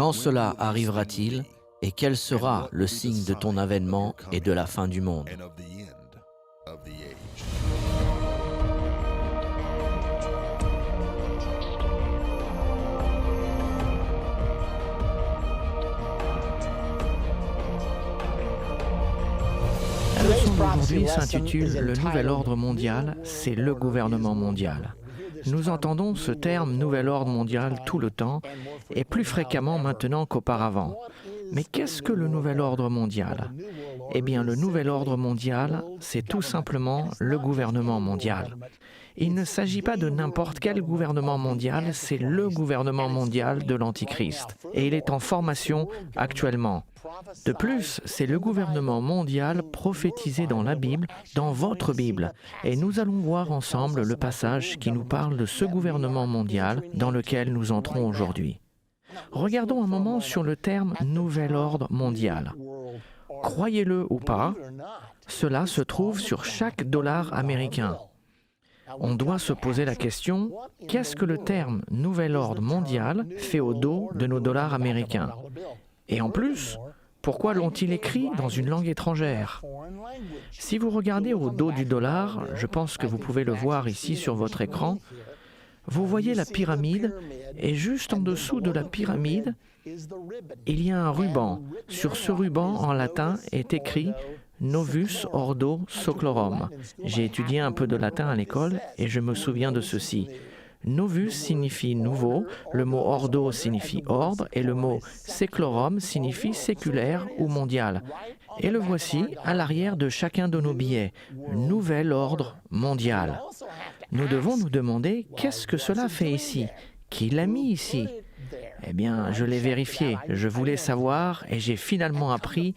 Quand cela arrivera-t-il et quel sera le signe de ton avènement et de la fin du monde? La leçon d'aujourd'hui s'intitule « Le nouvel ordre mondial, c'est le gouvernement mondial ». Nous entendons ce terme « nouvel ordre mondial » tout le temps, et plus fréquemment maintenant qu'auparavant. Mais qu'est-ce que le nouvel ordre mondial? Eh bien, le nouvel ordre mondial, c'est tout simplement le gouvernement mondial. Il ne s'agit pas de n'importe quel gouvernement mondial, c'est le gouvernement mondial de l'Antichrist. Et il est en formation actuellement. De plus, c'est le gouvernement mondial prophétisé dans la Bible, dans votre Bible. Et nous allons voir ensemble le passage qui nous parle de ce gouvernement mondial dans lequel nous entrons aujourd'hui. Regardons un moment sur le terme « nouvel ordre mondial ». Croyez-le ou pas, cela se trouve sur chaque dollar américain. On doit se poser la question, qu'est-ce que le terme « nouvel ordre mondial » fait au dos de nos dollars américains? Et en plus, pourquoi l'ont-ils écrit dans une langue étrangère? Si vous regardez au dos du dollar, je pense que vous pouvez le voir ici sur votre écran, vous voyez la pyramide, et juste en dessous de la pyramide, il y a un ruban. Sur ce ruban, en latin, est écrit « Novus Ordo Seclorum ». J'ai étudié un peu de latin à l'école et je me souviens de ceci. Novus signifie nouveau, le mot ordo signifie ordre et le mot seclorum signifie séculaire ou mondial. Et le voici à l'arrière de chacun de nos billets, nouvel ordre mondial. Nous devons nous demander qu'est-ce que cela fait ici? Qui l'a mis ici? Eh bien, je l'ai vérifié, je voulais savoir et j'ai finalement appris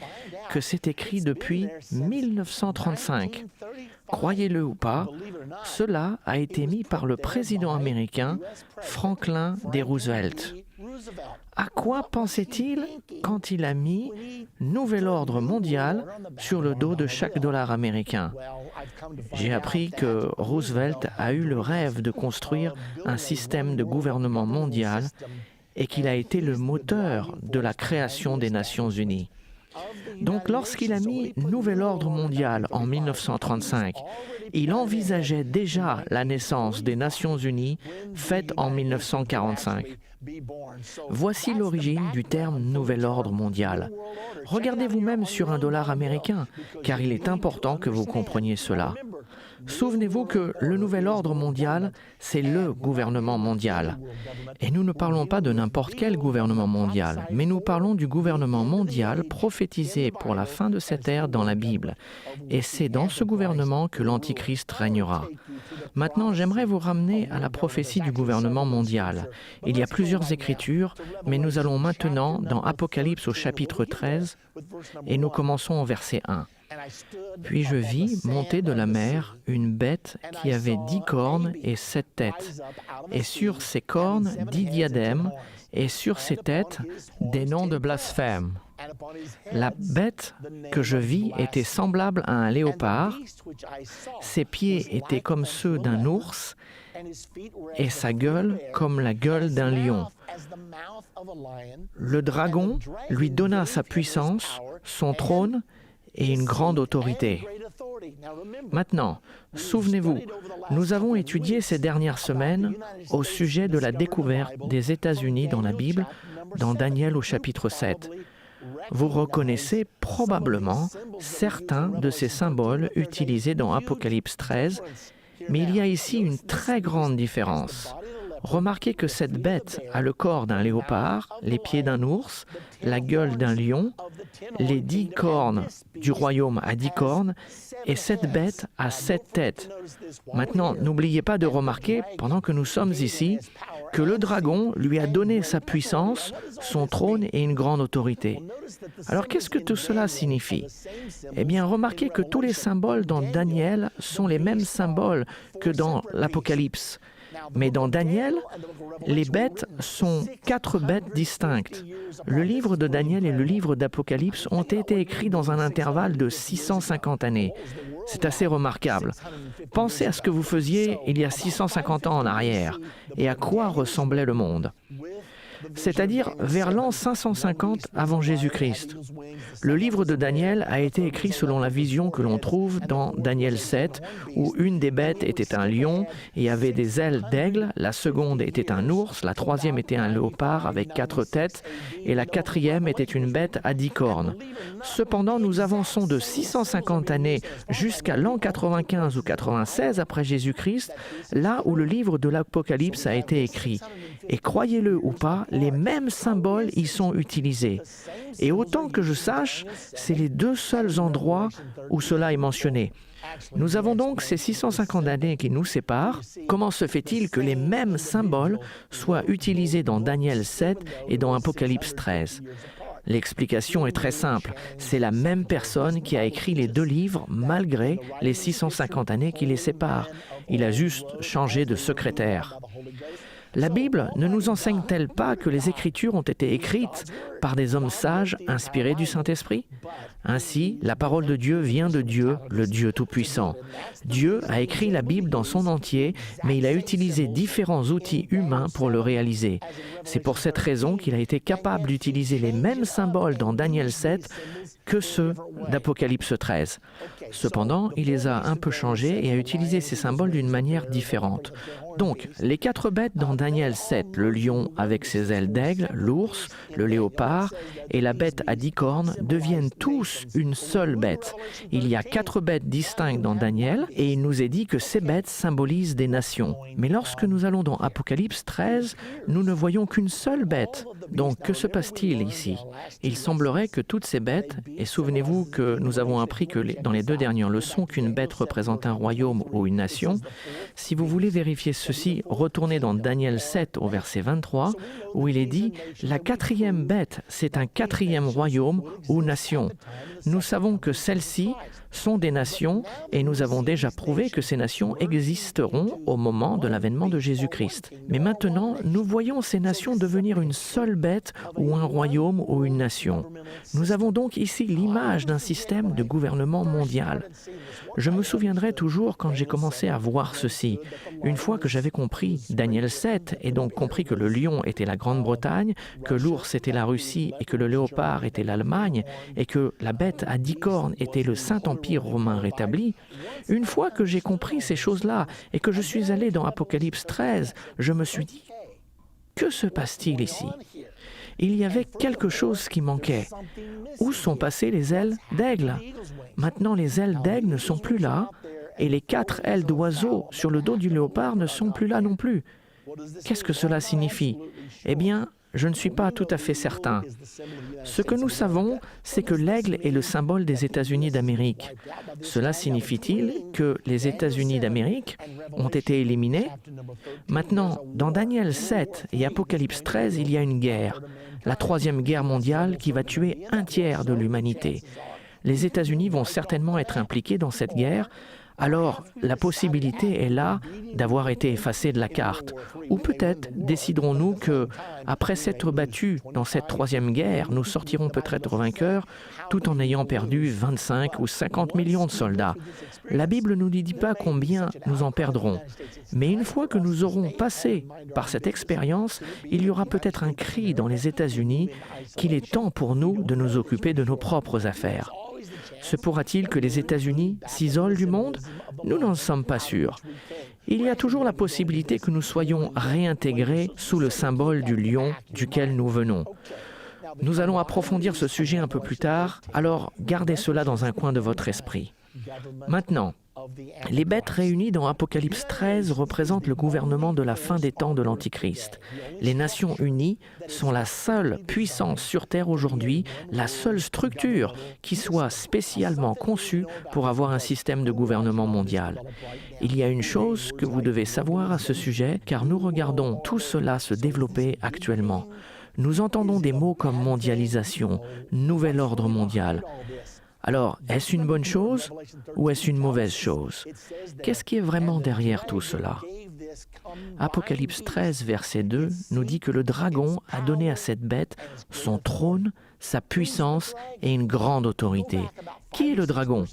que c'est écrit depuis 1935. Croyez-le ou pas, cela a été mis par le président américain Franklin D. Roosevelt. À quoi pensait-il quand il a mis « Nouvel ordre mondial » sur le dos de chaque dollar américain? J'ai appris que Roosevelt a eu le rêve de construire un système de gouvernement mondial et qu'il a été le moteur de la création des Nations Unies. Donc lorsqu'il a mis « Nouvel ordre mondial » en 1935, il envisageait déjà la naissance des Nations Unies faite en 1945. Voici l'origine du terme « Nouvel ordre mondial ». Regardez vous-même sur un dollar américain, car il est important que vous compreniez cela. Souvenez-vous que le nouvel ordre mondial, c'est le gouvernement mondial. Et nous ne parlons pas de n'importe quel gouvernement mondial, mais nous parlons du gouvernement mondial prophétisé pour la fin de cette ère dans la Bible. Et c'est dans ce gouvernement que l'Antichrist régnera. Maintenant, j'aimerais vous ramener à la prophétie du gouvernement mondial. Il y a plusieurs écritures, mais nous allons maintenant dans Apocalypse au chapitre 13, et nous commençons au verset 1. Puis je vis monter de la mer une bête qui avait 10 cornes et 7 têtes, et sur ses cornes 10 diadèmes, et sur ses têtes des noms de blasphème. La bête que je vis était semblable à un léopard, ses pieds étaient comme ceux d'un ours, et sa gueule comme la gueule d'un lion. Le dragon lui donna sa puissance, son trône et une grande autorité. Maintenant, souvenez-vous, nous avons étudié ces dernières semaines au sujet de la découverte des États-Unis dans la Bible, dans Daniel au chapitre 7. Vous reconnaissez probablement certains de ces symboles utilisés dans Apocalypse 13, mais il y a ici une très grande différence. Remarquez que cette bête a le corps d'un léopard, les pieds d'un ours, la gueule d'un lion, les 10 cornes du royaume à 10 cornes, et cette bête a 7 têtes. Maintenant, n'oubliez pas de remarquer, pendant que nous sommes ici, que le dragon lui a donné sa puissance, son trône et une grande autorité. Alors qu'est-ce que tout cela signifie? Eh bien, remarquez que tous les symboles dans Daniel sont les mêmes symboles que dans l'Apocalypse. Mais dans Daniel, les bêtes sont 4 bêtes distinctes. Le livre de Daniel et le livre d'Apocalypse ont été écrits dans un intervalle de 650 années. C'est assez remarquable. Pensez à ce que vous faisiez il y a 650 ans en arrière et à quoi ressemblait le monde. c'est-à-dire vers l'an 550 avant Jésus-Christ. Le livre de Daniel a été écrit selon la vision que l'on trouve dans Daniel 7, où une des bêtes était un lion et avait des ailes d'aigle, la seconde était un ours, la troisième était un léopard avec 4 têtes, et la quatrième était une bête à 10 cornes. Cependant, nous avançons de 650 années jusqu'à l'an 95 ou 96 après Jésus-Christ, là où le livre de l'Apocalypse a été écrit. Et croyez-le ou pas, les mêmes symboles y sont utilisés. Et autant que je sache, c'est les 2 seuls endroits où cela est mentionné. Nous avons donc ces 650 années qui nous séparent. Comment se fait-il que les mêmes symboles soient utilisés dans Daniel 7 et dans Apocalypse 13 ? L'explication est très simple. C'est la même personne qui a écrit les 2 livres malgré les 650 années qui les séparent. Il a juste changé de secrétaire. La Bible ne nous enseigne-t-elle pas que les Écritures ont été écrites par des hommes sages inspirés du Saint-Esprit ? Ainsi, la parole de Dieu vient de Dieu, le Dieu Tout-Puissant. Dieu a écrit la Bible dans son entier, mais il a utilisé différents outils humains pour le réaliser. C'est pour cette raison qu'il a été capable d'utiliser les mêmes symboles dans Daniel 7 que ceux d'Apocalypse 13. Cependant, il les a un peu changés et a utilisé ces symboles d'une manière différente. Donc, les 4 bêtes dans Daniel 7, le lion avec ses ailes d'aigle, l'ours, le léopard et la bête à 10 cornes deviennent tous une seule bête. Il y a 4 bêtes distinctes dans Daniel et il nous est dit que ces bêtes symbolisent des nations. Mais lorsque nous allons dans Apocalypse 13, nous ne voyons qu'une seule bête. Donc, que se passe-t-il ici ? Il semblerait que toutes ces bêtes, et souvenez-vous que nous avons appris que dans les 2 dernières leçons qu'une bête représente un royaume ou une nation, si vous voulez vérifier ceci, retournez dans Daniel 7 au verset 23, où il est dit « La 4e bête, c'est un 4e royaume ou nation. » Nous savons que celles-ci sont des nations et nous avons déjà prouvé que ces nations existeront au moment de l'avènement de Jésus-Christ. Mais maintenant, nous voyons ces nations devenir une seule bête ou un royaume ou une nation. Nous avons donc ici l'image d'un système de gouvernement mondial. Je me souviendrai toujours quand j'ai commencé à voir ceci. Une fois que j'avais compris Daniel 7 et donc compris que le lion était la Grande-Bretagne, que l'ours était la Russie et que le léopard était l'Allemagne et que la bête à 10 cornes était le Saint-Empire romain rétabli, une fois que j'ai compris ces choses-là et que je suis allé dans Apocalypse 13, je me suis dit, que se passe-t-il ici ? Il y avait quelque chose qui manquait. Où sont passées les ailes d'aigle ? Maintenant, les ailes d'aigle ne sont plus là et les 4 ailes d'oiseau sur le dos du léopard ne sont plus là non plus. Qu'est-ce que cela signifie ? Eh bien, je ne suis pas tout à fait certain. Ce que nous savons, c'est que l'aigle est le symbole des États-Unis d'Amérique. Cela signifie-t-il que les États-Unis d'Amérique ont été éliminés ? Maintenant, dans Daniel 7 et Apocalypse 13, il y a une guerre, la 3e guerre mondiale qui va tuer 1/3 de l'humanité. Les États-Unis vont certainement être impliqués dans cette guerre. Alors, la possibilité est là d'avoir été effacés de la carte. Ou peut-être déciderons-nous que, après s'être battus dans cette 3e guerre, nous sortirons peut-être vainqueurs tout en ayant perdu 25 ou 50 millions de soldats. La Bible ne nous dit pas combien nous en perdrons. Mais une fois que nous aurons passé par cette expérience, il y aura peut-être un cri dans les États-Unis qu'il est temps pour nous de nous occuper de nos propres affaires. Se pourra-t-il que les États-Unis s'isolent du monde ? Nous n'en sommes pas sûrs. Il y a toujours la possibilité que nous soyons réintégrés sous le symbole du lion duquel nous venons. Nous allons approfondir ce sujet un peu plus tard, alors gardez cela dans un coin de votre esprit. Maintenant, les bêtes réunies dans Apocalypse 13 représentent le gouvernement de la fin des temps de l'Antichrist. Les Nations Unies sont la seule puissance sur Terre aujourd'hui, la seule structure qui soit spécialement conçue pour avoir un système de gouvernement mondial. Il y a une chose que vous devez savoir à ce sujet, car nous regardons tout cela se développer actuellement. Nous entendons des mots comme mondialisation, nouvel ordre mondial. Alors, est-ce une bonne chose ou est-ce une mauvaise chose ? Qu'est-ce qui est vraiment derrière tout cela ? Apocalypse 13, verset 2, nous dit que le dragon a donné à cette bête son trône, sa puissance et une grande autorité. Qui est le dragon?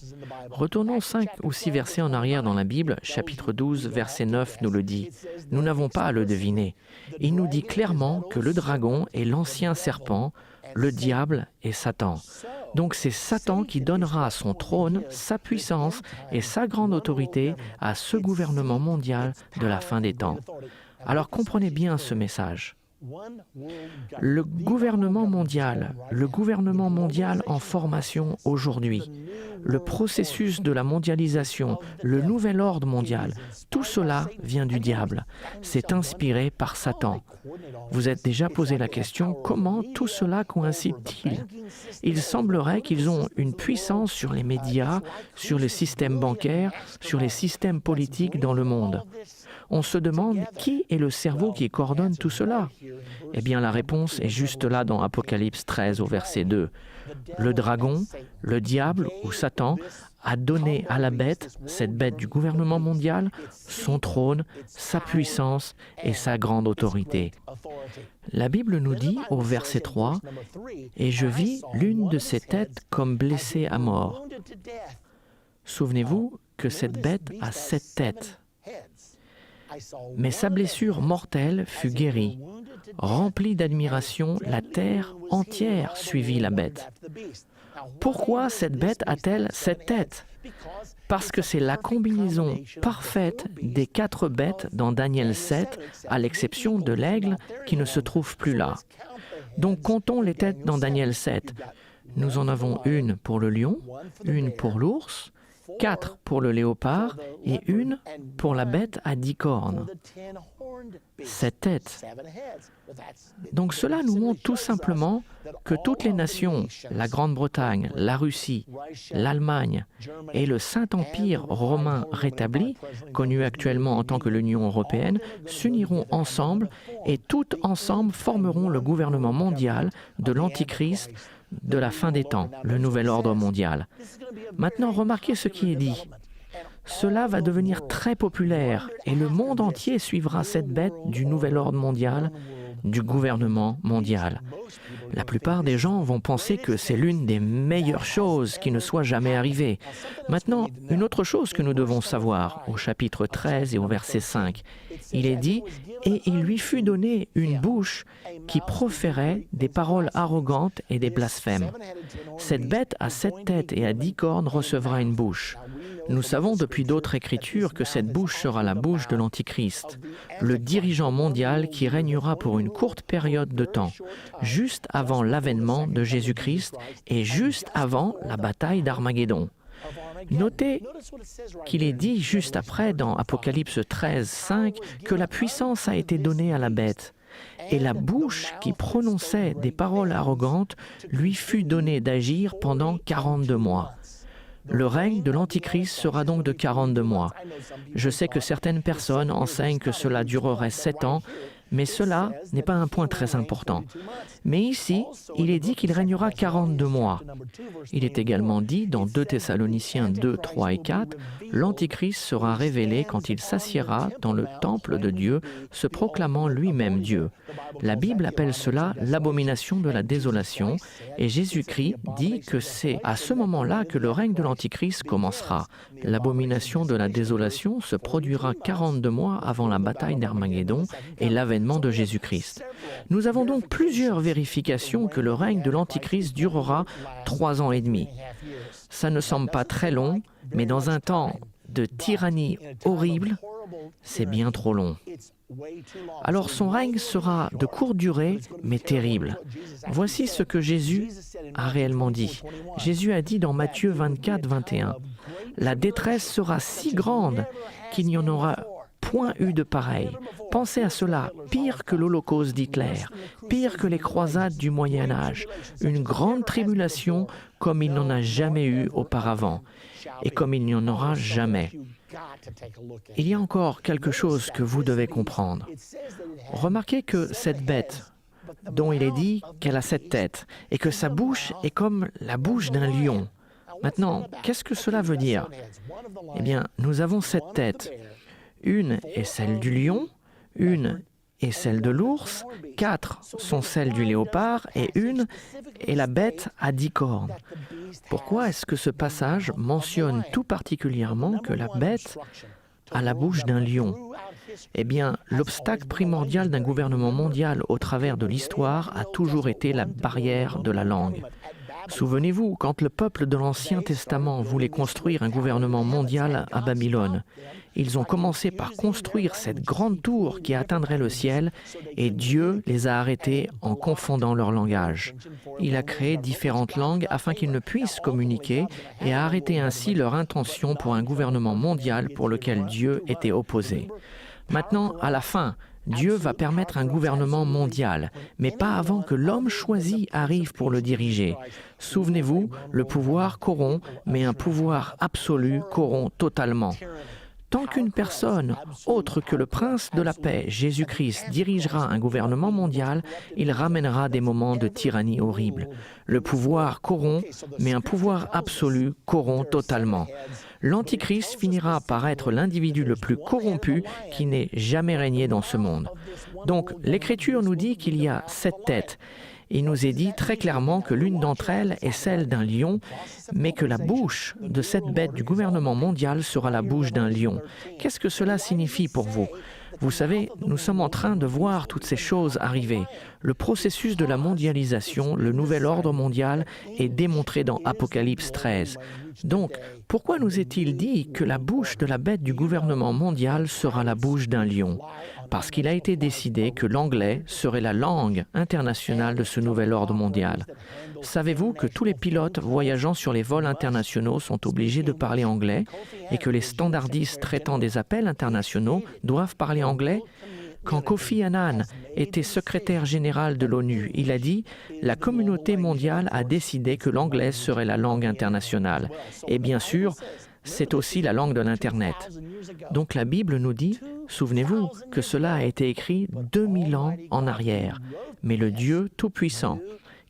Retournons 5 ou 6 versets en arrière dans la Bible, chapitre 12, verset 9 nous le dit. Nous n'avons pas à le deviner. Il nous dit clairement que le dragon est l'ancien serpent, le diable et Satan. Donc c'est Satan qui donnera son trône, sa puissance et sa grande autorité à ce gouvernement mondial de la fin des temps. Alors comprenez bien ce message. Le gouvernement mondial en formation aujourd'hui, le processus de la mondialisation, le nouvel ordre mondial, tout cela vient du diable. C'est inspiré par Satan. Vous êtes déjà posé la question, comment tout cela coïncide-t-il? Il semblerait qu'ils ont une puissance sur les médias, sur le système bancaire, sur les systèmes politiques dans le monde. On se demande qui est le cerveau qui coordonne tout cela? Eh bien, la réponse est juste là dans Apocalypse 13 au verset 2. Le dragon, le diable ou Satan, a donné à la bête, cette bête du gouvernement mondial, son trône, sa puissance et sa grande autorité. La Bible nous dit au verset 3, « Et je vis l'une de ses têtes comme blessée à mort. » Souvenez-vous que cette bête a 7 têtes. Mais sa blessure mortelle fut guérie. Remplie d'admiration, la terre entière suivit la bête. Pourquoi cette bête a-t-elle 7 têtes? Parce que c'est la combinaison parfaite des 4 bêtes dans Daniel 7, à l'exception de l'aigle qui ne se trouve plus là. Donc comptons les têtes dans Daniel 7. Nous en avons une pour le lion, une pour l'ours, 4 pour le léopard et une pour la bête à 10 cornes. 7 têtes. Donc cela nous montre tout simplement que toutes les nations, la Grande-Bretagne, la Russie, l'Allemagne et le Saint-Empire romain rétabli, connu actuellement en tant que l'Union européenne, s'uniront ensemble et toutes ensemble formeront le gouvernement mondial de l'Antichrist de la fin des temps, le nouvel ordre mondial. Maintenant, remarquez ce qui est dit. Cela va devenir très populaire et le monde entier suivra cette bête du nouvel ordre mondial, du gouvernement mondial. La plupart des gens vont penser que c'est l'une des meilleures choses qui ne soit jamais arrivée. Maintenant, une autre chose que nous devons savoir, au chapitre 13 et au verset 5, il est dit « Et il lui fut donné une bouche qui proférait des paroles arrogantes et des blasphèmes. Cette bête à 7 têtes et à 10 cornes recevra une bouche. » Nous savons depuis d'autres écritures que cette bouche sera la bouche de l'Antichrist, le dirigeant mondial qui régnera pour une courte période de temps, juste avant l'avènement de Jésus-Christ et juste avant la bataille d'Armageddon. Notez qu'il est dit juste après dans Apocalypse 13, 5 que la puissance a été donnée à la bête. Et la bouche qui prononçait des paroles arrogantes lui fut donnée d'agir pendant 42 mois. Le règne de l'Antichrist sera donc de 42 mois. Je sais que certaines personnes enseignent que cela durerait 7 ans, mais cela n'est pas un point très important. Mais ici, il est dit qu'il régnera 42 mois. Il est également dit dans 2 Thessaloniciens 2, 3 et 4, l'Antichrist sera révélé quand il s'assiera dans le temple de Dieu, se proclamant lui-même Dieu. La Bible appelle cela l'abomination de la désolation, et Jésus-Christ dit que c'est à ce moment-là que le règne de l'Antichrist commencera. L'abomination de la désolation se produira 42 mois avant la bataille d'Armageddon et l'avènement de Jésus-Christ. Nous avons donc plusieurs vérifications que le règne de l'Antichrist durera 3 ans et demi. Ça ne semble pas très long, mais dans un temps de tyrannie horrible, c'est bien trop long. Alors son règne sera de courte durée, mais terrible. Voici ce que Jésus a réellement dit. Jésus a dit dans Matthieu 24, 21, « La détresse sera si grande qu'il n'y en aura point eu de pareil. Pensez à cela, pire que l'Holocauste d'Hitler, pire que les croisades du Moyen-Âge, une grande tribulation comme il n'en a jamais eu auparavant, et comme il n'y en aura jamais. » Il y a encore quelque chose que vous devez comprendre. Remarquez que cette bête, dont il est dit qu'elle a 7 têtes, et que sa bouche est comme la bouche d'un lion. Maintenant, qu'est-ce que cela veut dire? Eh bien, nous avons 7 têtes. Une est celle du lion, une est celle de l'ours, 4 sont celles du léopard et une est la bête à 10 cornes. Pourquoi est-ce que ce passage mentionne tout particulièrement que la bête a la bouche d'un lion? Eh bien, l'obstacle primordial d'un gouvernement mondial au travers de l'histoire a toujours été la barrière de la langue. Souvenez-vous, quand le peuple de l'Ancien Testament voulait construire un gouvernement mondial à Babylone, ils ont commencé par construire cette grande tour qui atteindrait le ciel et Dieu les a arrêtés en confondant leur langage. Il a créé différentes langues afin qu'ils ne puissent communiquer et a arrêté ainsi leur intention pour un gouvernement mondial pour lequel Dieu était opposé. Maintenant, à la fin, Dieu va permettre un gouvernement mondial, mais pas avant que l'homme choisi arrive pour le diriger. Souvenez-vous, le pouvoir corrompt, mais un pouvoir absolu corrompt totalement. Tant qu'une personne, autre que le prince de la paix, Jésus-Christ, dirigera un gouvernement mondial, il ramènera des moments de tyrannie horrible. Le pouvoir corrompt, mais un pouvoir absolu corrompt totalement. L'Antichrist finira par être l'individu le plus corrompu qui n'ait jamais régné dans ce monde. Donc, l'Écriture nous dit qu'il y a 7 têtes. Il nous est dit très clairement que l'une d'entre elles est celle d'un lion, mais que la bouche de cette bête du gouvernement mondial sera la bouche d'un lion. Qu'est-ce que cela signifie pour vous? Vous savez, nous sommes en train de voir toutes ces choses arriver. Le processus de la mondialisation, le nouvel ordre mondial, est démontré dans Apocalypse 13. Donc, pourquoi nous est-il dit que la bouche de la bête du gouvernement mondial sera la bouche d'un lion? Parce qu'il a été décidé que l'anglais serait la langue internationale de ce nouvel ordre mondial. Savez-vous que tous les pilotes voyageant sur les vols internationaux sont obligés de parler anglais et que les standardistes traitant des appels internationaux doivent parler anglais? Quand Kofi Annan était secrétaire général de l'ONU, il a dit « La communauté mondiale a décidé que l'anglais serait la langue internationale. » Et bien sûr, c'est aussi la langue de l'Internet. Donc la Bible nous dit, souvenez-vous, que cela a été écrit 2000 ans en arrière. Mais le Dieu Tout-Puissant,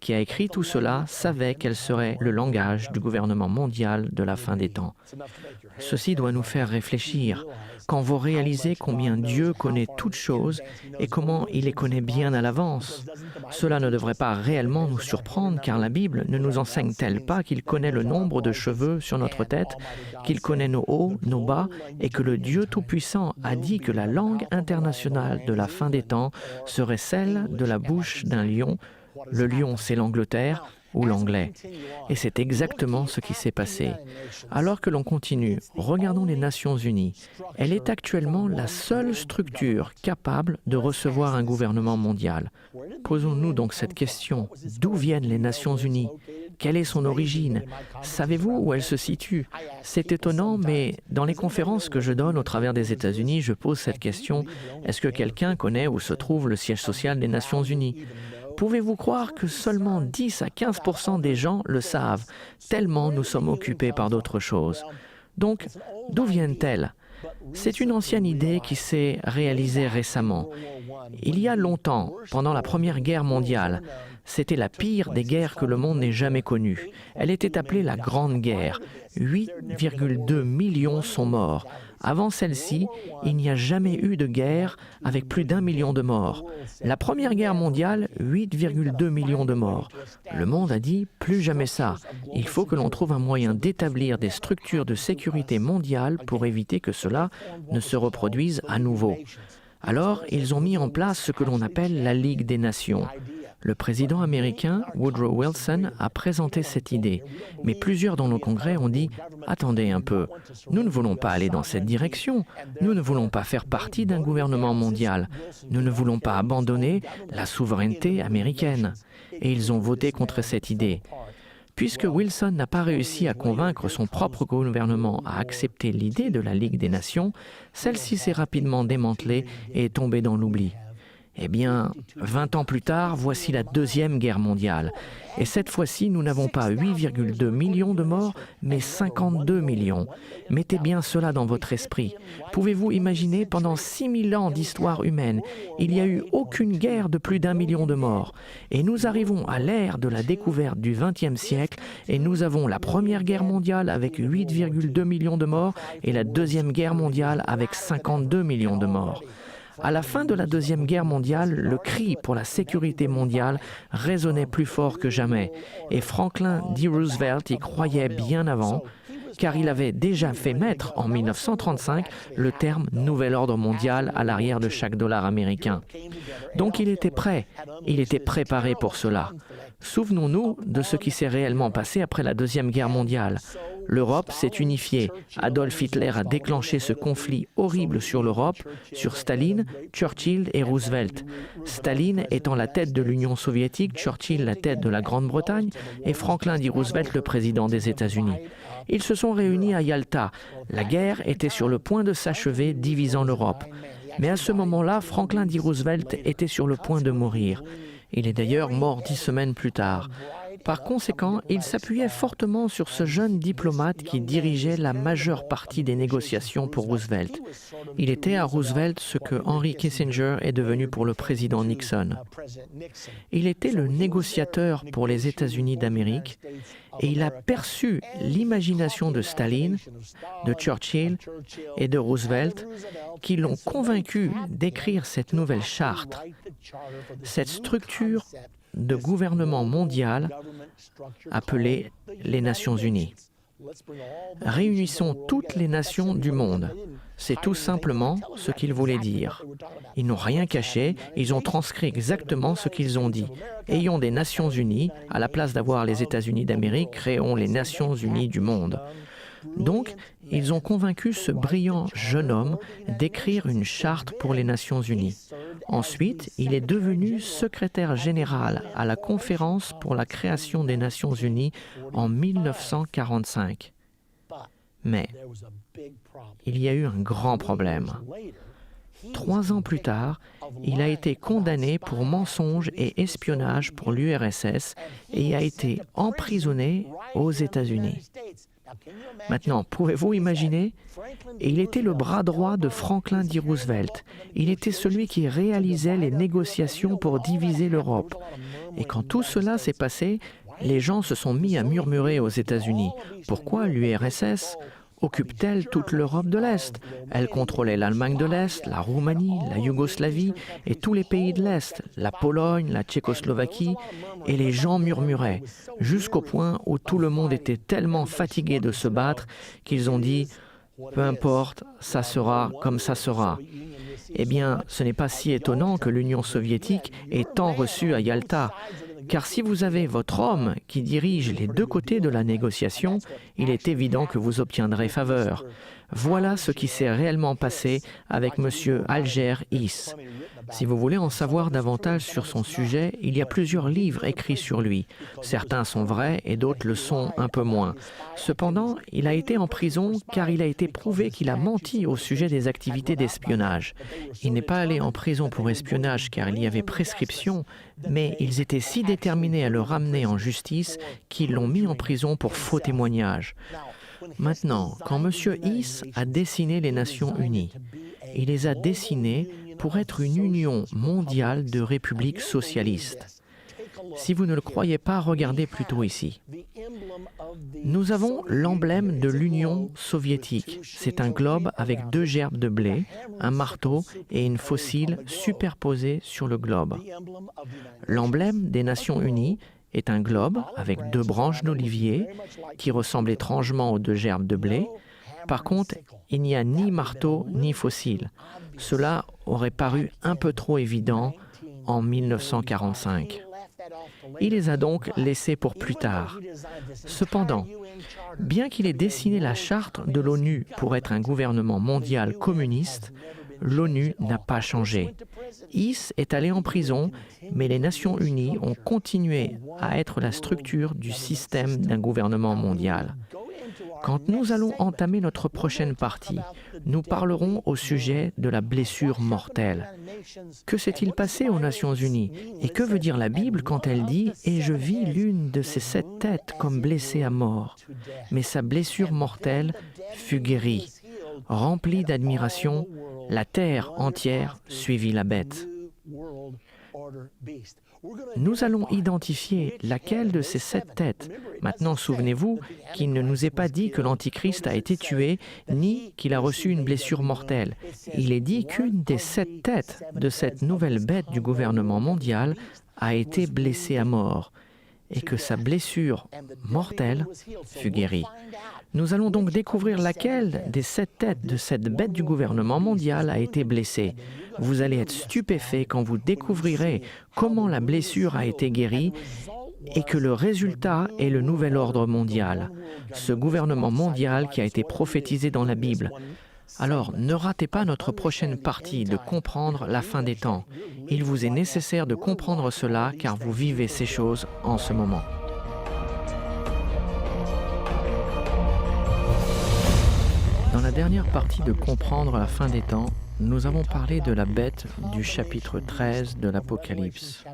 qui a écrit tout cela, savait quel serait le langage du gouvernement mondial de la fin des temps. Ceci doit nous faire réfléchir. Quand vous réalisez combien Dieu connaît toutes choses et comment il les connaît bien à l'avance, cela ne devrait pas réellement nous surprendre car la Bible ne nous enseigne-t-elle pas qu'il connaît le nombre de cheveux sur notre tête, qu'il connaît nos hauts, nos bas et que le Dieu Tout-Puissant a dit que la langue internationale de la fin des temps serait celle de la bouche d'un lion. Le lion, c'est l'Angleterre ou l'anglais. Et c'est exactement ce qui s'est passé. Alors que l'on continue, regardons les Nations Unies. Elle est actuellement la seule structure capable de recevoir un gouvernement mondial. Posons-nous donc cette question. D'où viennent les Nations Unies? Quelle est son origine? Savez-vous où elle se situe? C'est étonnant, mais dans les conférences que je donne au travers des États-Unis, je pose cette question. Est-ce que quelqu'un connaît où se trouve le siège social des Nations Unies? Pouvez-vous croire que seulement 10 à 15% des gens le savent, tellement nous sommes occupés par d'autres choses? Donc, d'où viennent-elles? C'est une ancienne idée qui s'est réalisée récemment. Il y a longtemps, pendant la Première Guerre mondiale, c'était la pire des guerres que le monde n'ait jamais connue. Elle était appelée la Grande Guerre. 8,2 millions sont morts. Avant celle-ci, il n'y a jamais eu de guerre avec plus d'1 million de morts. La Première Guerre mondiale, 8,2 millions de morts. Le monde a dit « plus jamais ça ». Il faut que l'on trouve un moyen d'établir des structures de sécurité mondiale pour éviter que cela ne se reproduise à nouveau. Alors, ils ont mis en place ce que l'on appelle la Ligue des Nations. Le président américain, Woodrow Wilson, a présenté cette idée. Mais plusieurs dans nos congrès ont dit « Attendez un peu, nous ne voulons pas aller dans cette direction. Nous ne voulons pas faire partie d'un gouvernement mondial. Nous ne voulons pas abandonner la souveraineté américaine. » Et ils ont voté contre cette idée. Puisque Wilson n'a pas réussi à convaincre son propre gouvernement à accepter l'idée de la Ligue des Nations, celle-ci s'est rapidement démantelée et est tombée dans l'oubli. Eh bien, 20 ans plus tard, voici la Deuxième Guerre mondiale. Et cette fois-ci, nous n'avons pas 8,2 millions de morts, mais 52 millions. Mettez bien cela dans votre esprit. Pouvez-vous imaginer, pendant 6000 ans d'histoire humaine, il n'y a eu aucune guerre de plus d'1 million de morts. Et nous arrivons à l'ère de la découverte du XXe siècle, et nous avons la Première Guerre mondiale avec 8,2 millions de morts, et la Deuxième Guerre mondiale avec 52 millions de morts. À la fin de la Deuxième Guerre mondiale, le cri pour la sécurité mondiale résonnait plus fort que jamais. Et Franklin D. Roosevelt y croyait bien avant, car il avait déjà fait mettre en 1935 le terme « nouvel ordre mondial » à l'arrière de chaque dollar américain. Donc il était prêt, il était préparé pour cela. Souvenons-nous de ce qui s'est réellement passé après la Deuxième Guerre mondiale. L'Europe s'est unifiée. Adolf Hitler a déclenché ce conflit horrible sur l'Europe, sur Staline, Churchill et Roosevelt. Staline étant la tête de l'Union soviétique, Churchill la tête de la Grande-Bretagne et Franklin D. Roosevelt le président des États-Unis. Ils se sont réunis à Yalta. La guerre était sur le point de s'achever, divisant l'Europe. Mais à ce moment-là, Franklin D. Roosevelt était sur le point de mourir. Il est d'ailleurs mort 10 semaines plus tard. Par conséquent, il s'appuyait fortement sur ce jeune diplomate qui dirigeait la majeure partie des négociations pour Roosevelt. Il était à Roosevelt ce que Henry Kissinger est devenu pour le président Nixon. Il était le négociateur pour les États-Unis d'Amérique et il a perçu l'imagination de Staline, de Churchill et de Roosevelt qui l'ont convaincu d'écrire cette nouvelle charte, cette structure de gouvernement mondial appelé les Nations Unies. Réunissons toutes les nations du monde. C'est tout simplement ce qu'ils voulaient dire. Ils n'ont rien caché, ils ont transcrit exactement ce qu'ils ont dit. Ayons des Nations Unies, à la place d'avoir les États-Unis d'Amérique, créons les Nations Unies du monde. Donc, ils ont convaincu ce brillant jeune homme d'écrire une charte pour les Nations Unies. Ensuite, il est devenu secrétaire général à la conférence pour la création des Nations Unies en 1945. Mais il y a eu un grand problème. 3 ans plus tard, il a été condamné pour mensonge et espionnage pour l'URSS et a été emprisonné aux États-Unis. Maintenant, pouvez-vous imaginer? Il était le bras droit de Franklin D. Roosevelt. Il était celui qui réalisait les négociations pour diviser l'Europe. Et quand tout cela s'est passé, les gens se sont mis à murmurer aux États-Unis. Pourquoi l'URSS occupe-t-elle toute l'Europe de l'Est? Elle contrôlait l'Allemagne de l'Est, la Roumanie, la Yougoslavie et tous les pays de l'Est, la Pologne, la Tchécoslovaquie, et les gens murmuraient, jusqu'au point où tout le monde était tellement fatigué de se battre qu'ils ont dit « peu importe, ça sera comme ça sera ». Eh bien, ce n'est pas si étonnant que l'Union soviétique ait tant reçu à Yalta. Car si vous avez votre homme qui dirige les deux côtés de la négociation, il est évident que vous obtiendrez faveur. Voilà ce qui s'est réellement passé avec M. Alger Hiss. Si vous voulez en savoir davantage sur son sujet, il y a plusieurs livres écrits sur lui. Certains sont vrais et d'autres le sont un peu moins. Cependant, il a été en prison car il a été prouvé qu'il a menti au sujet des activités d'espionnage. Il n'est pas allé en prison pour espionnage car il y avait prescription, mais ils étaient si déterminés à le ramener en justice qu'ils l'ont mis en prison pour faux témoignages. Maintenant, quand M. Hiss a dessiné les Nations Unies, il les a dessinées pour être une union mondiale de républiques socialistes. Si vous ne le croyez pas, regardez plutôt ici. Nous avons l'emblème de l'Union soviétique. C'est un globe avec 2 gerbes de blé, un marteau et une faucille superposés sur le globe. L'emblème des Nations Unies est un globe avec 2 branches d'olivier qui ressemblent étrangement aux 2 gerbes de blé. Par contre, il n'y a ni marteau ni faucille. Cela aurait paru un peu trop évident en 1945. Il les a donc laissés pour plus tard. Cependant, bien qu'il ait dessiné la charte de l'ONU pour être un gouvernement mondial communiste, l'ONU n'a pas changé. Hiss est allé en prison, mais les Nations Unies ont continué à être la structure du système d'un gouvernement mondial. Quand nous allons entamer notre prochaine partie, nous parlerons au sujet de la blessure mortelle. Que s'est-il passé aux Nations Unies? Et que veut dire la Bible quand elle dit « Et je vis l'une de ses 7 têtes comme blessée à mort, mais sa blessure mortelle fut guérie. Remplie d'admiration, la terre entière suivit la bête. » Nous allons identifier laquelle de ces 7 têtes. Maintenant, souvenez-vous qu'il ne nous est pas dit que l'Antichrist a été tué, ni qu'il a reçu une blessure mortelle. Il est dit qu'une des 7 têtes de cette nouvelle bête du gouvernement mondial a été blessée à mort, et que sa blessure mortelle fut guérie. Nous allons donc découvrir laquelle des 7 têtes de cette bête du gouvernement mondial a été blessée. Vous allez être stupéfait quand vous découvrirez comment la blessure a été guérie et que le résultat est le nouvel ordre mondial, ce gouvernement mondial qui a été prophétisé dans la Bible. Alors, ne ratez pas notre prochaine partie de comprendre la fin des temps. Il vous est nécessaire de comprendre cela car vous vivez ces choses en ce moment. Dans la dernière partie de comprendre la fin des temps, nous avons parlé de la bête du chapitre 13 de l'Apocalypse.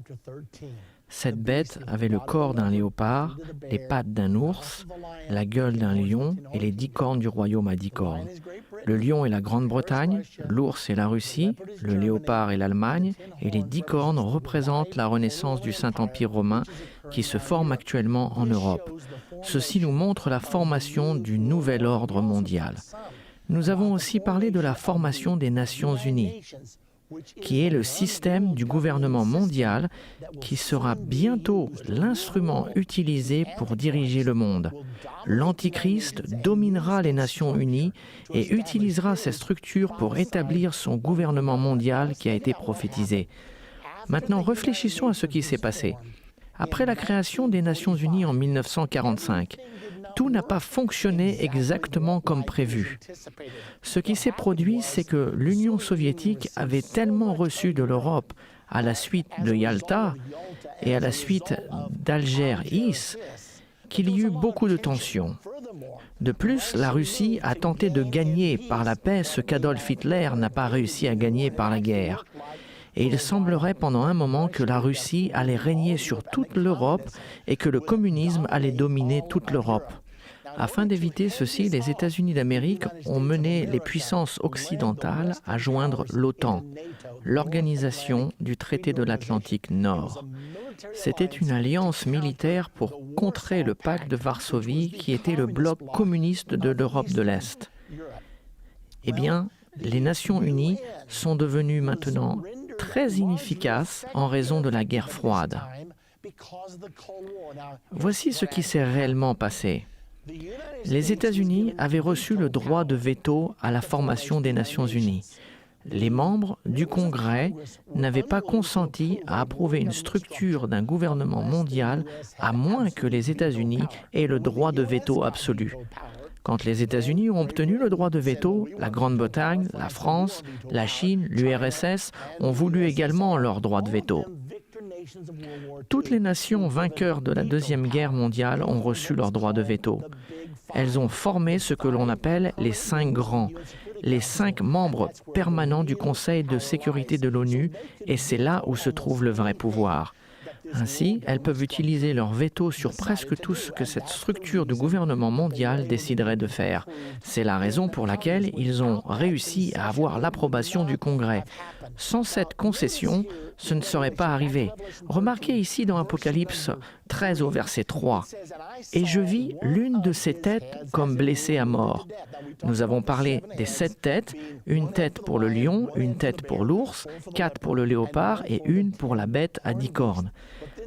Cette bête avait le corps d'un léopard, les pattes d'un ours, la gueule d'un lion et les 10 cornes du royaume à 10 cornes. Le lion est la Grande-Bretagne, l'ours est la Russie, le léopard est l'Allemagne et les 10 cornes représentent la renaissance du Saint-Empire romain qui se forme actuellement en Europe. Ceci nous montre la formation du nouvel ordre mondial. Nous avons aussi parlé de la formation des Nations Unies, qui est le système du gouvernement mondial qui sera bientôt l'instrument utilisé pour diriger le monde. L'Antichrist dominera les Nations Unies et utilisera ces structures pour établir son gouvernement mondial qui a été prophétisé. Maintenant, réfléchissons à ce qui s'est passé. Après la création des Nations Unies en 1945, tout n'a pas fonctionné exactement comme prévu. Ce qui s'est produit, c'est que l'Union soviétique avait tellement reçu de l'Europe à la suite de Yalta et à la suite d'Alger-Is qu'il y eut beaucoup de tensions. De plus, la Russie a tenté de gagner par la paix ce qu'Adolf Hitler n'a pas réussi à gagner par la guerre. Et il semblerait pendant un moment que la Russie allait régner sur toute l'Europe et que le communisme allait dominer toute l'Europe. Afin d'éviter ceci, les États-Unis d'Amérique ont mené les puissances occidentales à joindre l'OTAN, l'Organisation du traité de l'Atlantique Nord. C'était une alliance militaire pour contrer le pacte de Varsovie qui était le bloc communiste de l'Europe de l'Est. Eh bien, les Nations Unies sont devenues maintenant très inefficaces en raison de la guerre froide. Voici ce qui s'est réellement passé. Les États-Unis avaient reçu le droit de veto à la formation des Nations Unies. Les membres du Congrès n'avaient pas consenti à approuver une structure d'un gouvernement mondial à moins que les États-Unis aient le droit de veto absolu. Quand les États-Unis ont obtenu le droit de veto, la Grande-Bretagne, la France, la Chine, l'URSS ont voulu également leur droit de veto. Toutes les nations vainqueurs de la Deuxième Guerre mondiale ont reçu leur droit de veto. Elles ont formé ce que l'on appelle les 5 grands, les 5 membres permanents du Conseil de sécurité de l'ONU, et c'est là où se trouve le vrai pouvoir. Ainsi, elles peuvent utiliser leur veto sur presque tout ce que cette structure du gouvernement mondial déciderait de faire. C'est la raison pour laquelle ils ont réussi à avoir l'approbation du Congrès. Sans cette concession, ce ne serait pas arrivé. Remarquez ici dans Apocalypse 13 au verset 3. « Et je vis l'une de ces têtes comme blessée à mort. » Nous avons parlé des 7 têtes, une tête pour le lion, une tête pour l'ours, 4 pour le léopard et une pour la bête à 10 cornes.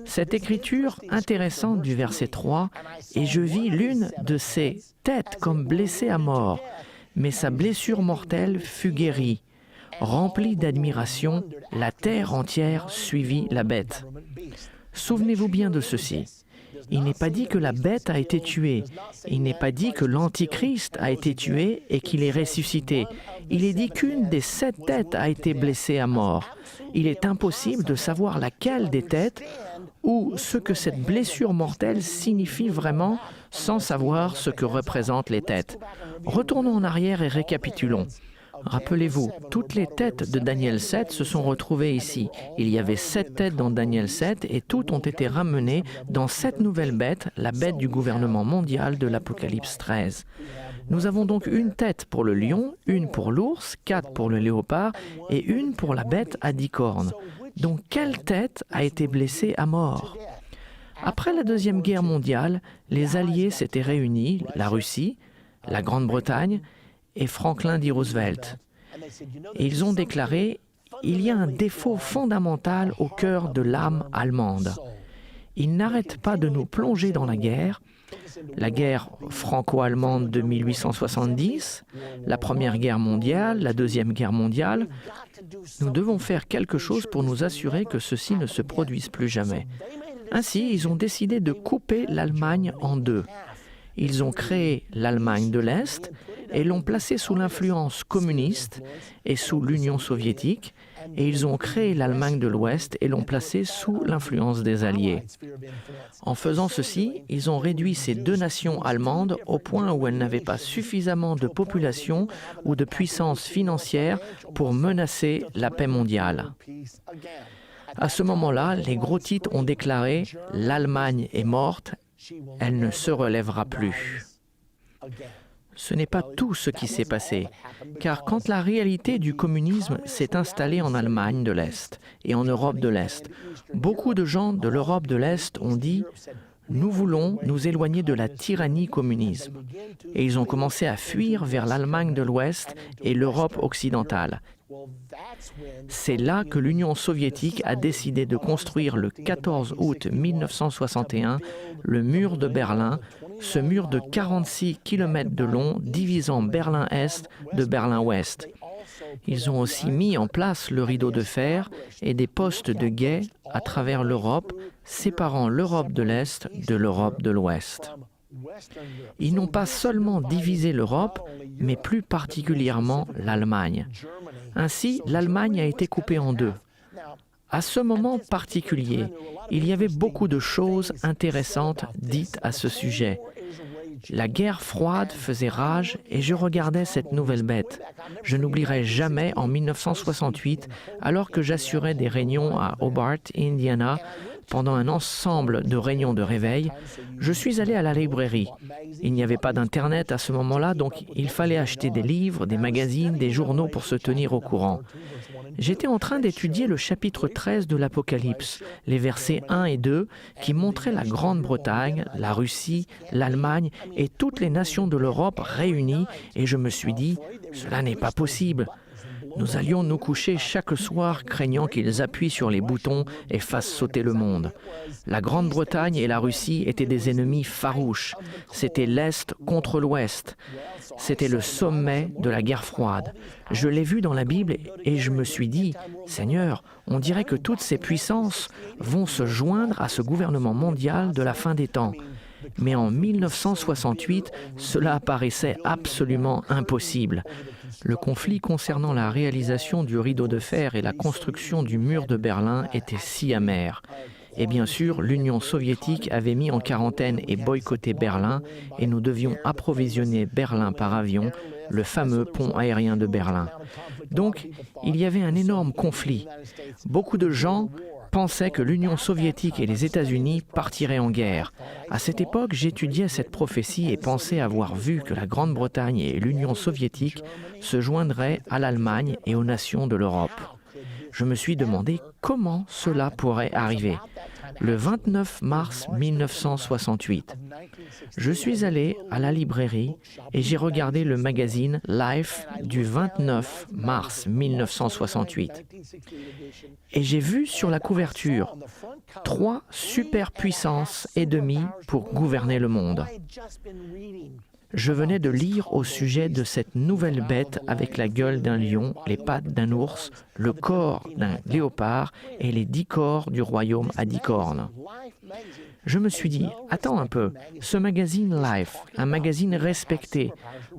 Cette écriture intéressante du verset 3, « Et je vis l'une de ces têtes comme blessée à mort, mais sa blessure mortelle fut guérie. Remplie d'admiration, la terre entière suivit la bête. » Souvenez-vous bien de ceci. Il n'est pas dit que la bête a été tuée. Il n'est pas dit que l'Antichrist a été tué et qu'il est ressuscité. Il est dit qu'une des 7 têtes a été blessée à mort. Il est impossible de savoir laquelle des têtes ou ce que cette blessure mortelle signifie vraiment sans savoir ce que représentent les têtes. Retournons en arrière et récapitulons. Rappelez-vous, toutes les têtes de Daniel 7 se sont retrouvées ici. Il y avait 7 têtes dans Daniel 7 et toutes ont été ramenées dans cette nouvelle bête, la bête du gouvernement mondial de l'Apocalypse 13. Nous avons donc une tête pour le lion, une pour l'ours, 4 pour le léopard et une pour la bête à 10 cornes. Donc quelle tête a été blessée à mort ? Après la Deuxième Guerre mondiale, les Alliés s'étaient réunis, la Russie, la Grande-Bretagne et Franklin D. Roosevelt. Et ils ont déclaré « Il y a un défaut fondamental au cœur de l'âme allemande. Ils n'arrêtent pas de nous plonger dans la guerre franco-allemande de 1870, la Première Guerre mondiale, la Deuxième Guerre mondiale. Nous devons faire quelque chose pour nous assurer que ceci ne se produise plus jamais. » Ainsi, ils ont décidé de couper l'Allemagne en deux. Ils ont créé l'Allemagne de l'Est et l'ont placée sous l'influence communiste et sous l'Union soviétique, et ils ont créé l'Allemagne de l'Ouest et l'ont placée sous l'influence des Alliés. En faisant ceci, ils ont réduit ces deux nations allemandes au point où elles n'avaient pas suffisamment de population ou de puissance financière pour menacer la paix mondiale. À ce moment-là, les gros titres ont déclaré « L'Allemagne est morte, elle ne se relèvera plus ». Ce n'est pas tout ce qui s'est passé, car quand la réalité du communisme s'est installée en Allemagne de l'Est et en Europe de l'Est, beaucoup de gens de l'Europe de l'Est ont dit « Nous voulons nous éloigner de la tyrannie communisme ». Et ils ont commencé à fuir vers l'Allemagne de l'Ouest et l'Europe occidentale. C'est là que l'Union soviétique a décidé de construire le 14 août 1961 le mur de Berlin, ce mur de 46 km de long divisant Berlin-Est de Berlin-Ouest. Ils ont aussi mis en place le rideau de fer et des postes de guet à travers l'Europe, séparant l'Europe de l'Est de l'Europe de l'Ouest. Ils n'ont pas seulement divisé l'Europe, mais plus particulièrement l'Allemagne. Ainsi, l'Allemagne a été coupée en deux. À ce moment particulier, il y avait beaucoup de choses intéressantes dites à ce sujet. La guerre froide faisait rage et je regardais cette nouvelle bête. Je n'oublierai jamais en 1968, alors que j'assurais des réunions à Hobart, Indiana, pendant un ensemble de réunions de réveil, je suis allé à la librairie. Il n'y avait pas d'Internet à ce moment-là, donc il fallait acheter des livres, des magazines, des journaux pour se tenir au courant. J'étais en train d'étudier le chapitre 13 de l'Apocalypse, les versets 1 et 2, qui montraient la Grande-Bretagne, la Russie, l'Allemagne et toutes les nations de l'Europe réunies, et je me suis dit, cela n'est pas possible. Nous allions nous coucher chaque soir craignant qu'ils appuient sur les boutons et fassent sauter le monde. La Grande-Bretagne et la Russie étaient des ennemis farouches. C'était l'Est contre l'Ouest. C'était le sommet de la guerre froide. Je l'ai vu dans la Bible et je me suis dit, Seigneur, on dirait que toutes ces puissances vont se joindre à ce gouvernement mondial de la fin des temps. Mais en 1968, cela apparaissait absolument impossible. Le conflit concernant la réalisation du rideau de fer et la construction du mur de Berlin était si amer. Et bien sûr, l'Union soviétique avait mis en quarantaine et boycotté Berlin et nous devions approvisionner Berlin par avion, le fameux pont aérien de Berlin. Donc, il y avait un énorme conflit. Beaucoup de gens pensaient que l'Union soviétique et les États-Unis partiraient en guerre. À cette époque, j'étudiais cette prophétie et pensais avoir vu que la Grande-Bretagne et l'Union soviétique se joindraient à l'Allemagne et aux nations de l'Europe. Je me suis demandé comment cela pourrait arriver. Le 29 mars 1968, je suis allé à la librairie et j'ai regardé le magazine Life du 29 mars 1968. Et j'ai vu sur la couverture 3 superpuissances et demie pour gouverner le monde. Je venais de lire au sujet de cette nouvelle bête avec la gueule d'un lion, les pattes d'un ours, le corps d'un léopard et les 10 corps du royaume à 10 cornes. Je me suis dit, attends un peu, ce magazine Life, un magazine respecté,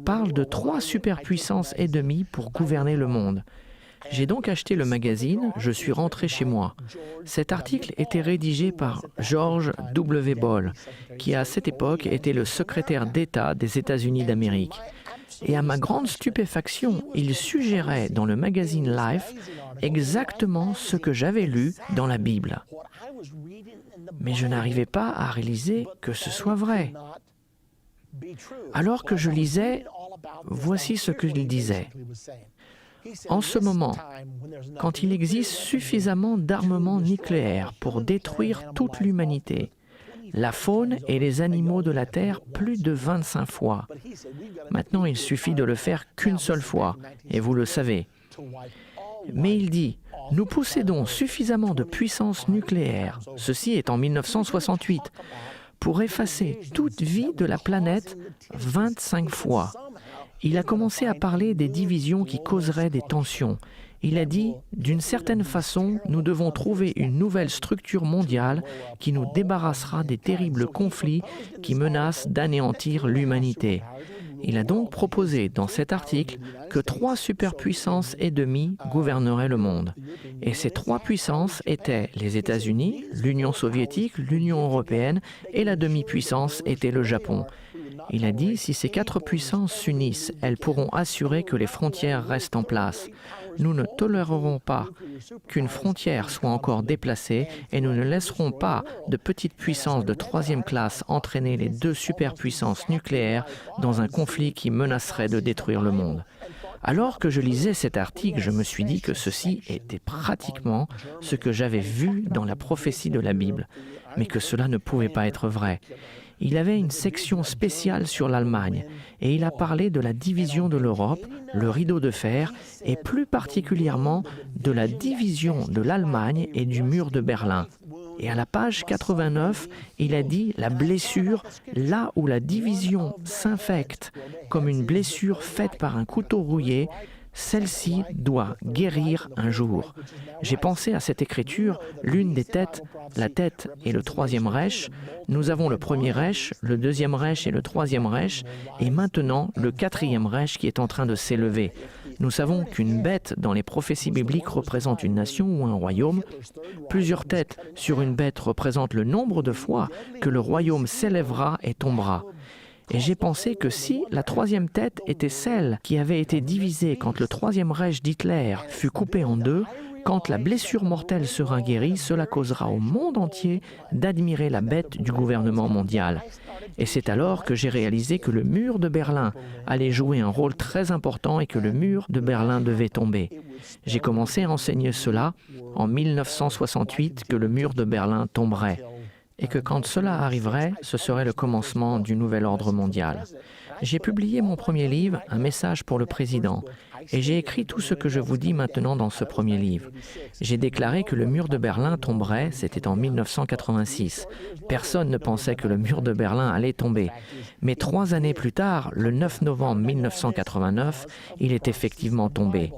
parle de 3 superpuissances et demie pour gouverner le monde. J'ai donc acheté le magazine, je suis rentré chez moi. Cet article était rédigé par George W. Ball, qui à cette époque était le secrétaire d'État des États-Unis d'Amérique. Et à ma grande stupéfaction, il suggérait dans le magazine Life exactement ce que j'avais lu dans la Bible. Mais je n'arrivais pas à réaliser que ce soit vrai. Alors que je lisais, voici ce qu'il disait. En ce moment, quand il existe suffisamment d'armements nucléaires pour détruire toute l'humanité, la faune et les animaux de la Terre plus de 25 fois. Maintenant, il suffit de le faire qu'une seule fois, et vous le savez. Mais il dit, nous possédons suffisamment de puissance nucléaire, ceci est en 1968, pour effacer toute vie de la planète 25 fois. Il a commencé à parler des divisions qui causeraient des tensions. Il a dit, d'une certaine façon, nous devons trouver une nouvelle structure mondiale qui nous débarrassera des terribles conflits qui menacent d'anéantir l'humanité. Il a donc proposé dans cet article que 3 superpuissances et demie gouverneraient le monde. Et ces 3 puissances étaient les États-Unis, l'Union soviétique, l'Union européenne et la demi-puissance était le Japon. Il a dit, si ces 4 puissances s'unissent, elles pourront assurer que les frontières restent en place. Nous ne tolérerons pas qu'une frontière soit encore déplacée et nous ne laisserons pas de petites puissances de 3e classe entraîner les 2 superpuissances nucléaires dans un conflit qui menacerait de détruire le monde. Alors que je lisais cet article, je me suis dit que ceci était pratiquement ce que j'avais vu dans la prophétie de la Bible, mais que cela ne pouvait pas être vrai. Il avait une section spéciale sur l'Allemagne et il a parlé de la division de l'Europe, le rideau de fer et plus particulièrement de la division de l'Allemagne et du mur de Berlin. Et à la page 89, il a dit la blessure, là où la division s'infecte comme une blessure faite par un couteau rouillé, celle-ci doit guérir un jour. J'ai pensé à cette écriture, l'une des têtes, la tête et le 3e Reich. Nous avons le 1er Reich, le 2e Reich et le 3e Reich, et maintenant le 4e Reich qui est en train de s'élever. Nous savons qu'une bête dans les prophéties bibliques représente une nation ou un royaume. Plusieurs têtes sur une bête représentent le nombre de fois que le royaume s'élèvera et tombera. Et j'ai pensé que si la 3e tête était celle qui avait été divisée quand le 3e Reich d'Hitler fut coupé en 2, quand la blessure mortelle sera guérie, cela causera au monde entier d'admirer la bête du gouvernement mondial. Et c'est alors que j'ai réalisé que le mur de Berlin allait jouer un rôle très important et que le mur de Berlin devait tomber. J'ai commencé à enseigner cela en 1968, que le mur de Berlin tomberait. Et que quand cela arriverait, ce serait le commencement du nouvel ordre mondial. J'ai publié mon premier livre, Un message pour le président, et j'ai écrit tout ce que je vous dis maintenant dans ce premier livre. J'ai déclaré que le mur de Berlin tomberait, c'était en 1986. Personne ne pensait que le mur de Berlin allait tomber. Mais 3 années plus tard, le 9 novembre 1989, il est effectivement tombé.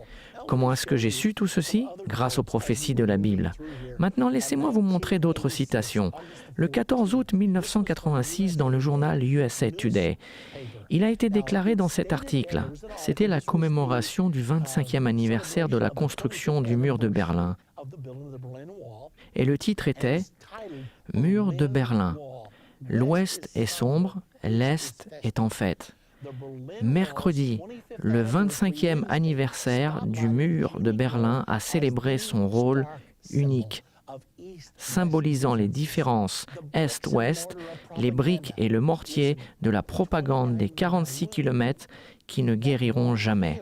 Comment est-ce que j'ai su tout ceci? Grâce aux prophéties de la Bible. Maintenant, laissez-moi vous montrer d'autres citations. Le 14 août 1986, dans le journal USA Today, il a été déclaré dans cet article. C'était la commémoration du 25e anniversaire de la construction du mur de Berlin. Et le titre était « Mur de Berlin. L'Ouest est sombre, l'Est est en fête ». Mercredi, le 25e anniversaire du mur de Berlin a célébré son rôle unique, symbolisant les différences Est-Ouest, les briques et le mortier de la propagande des 46 km qui ne guériront jamais.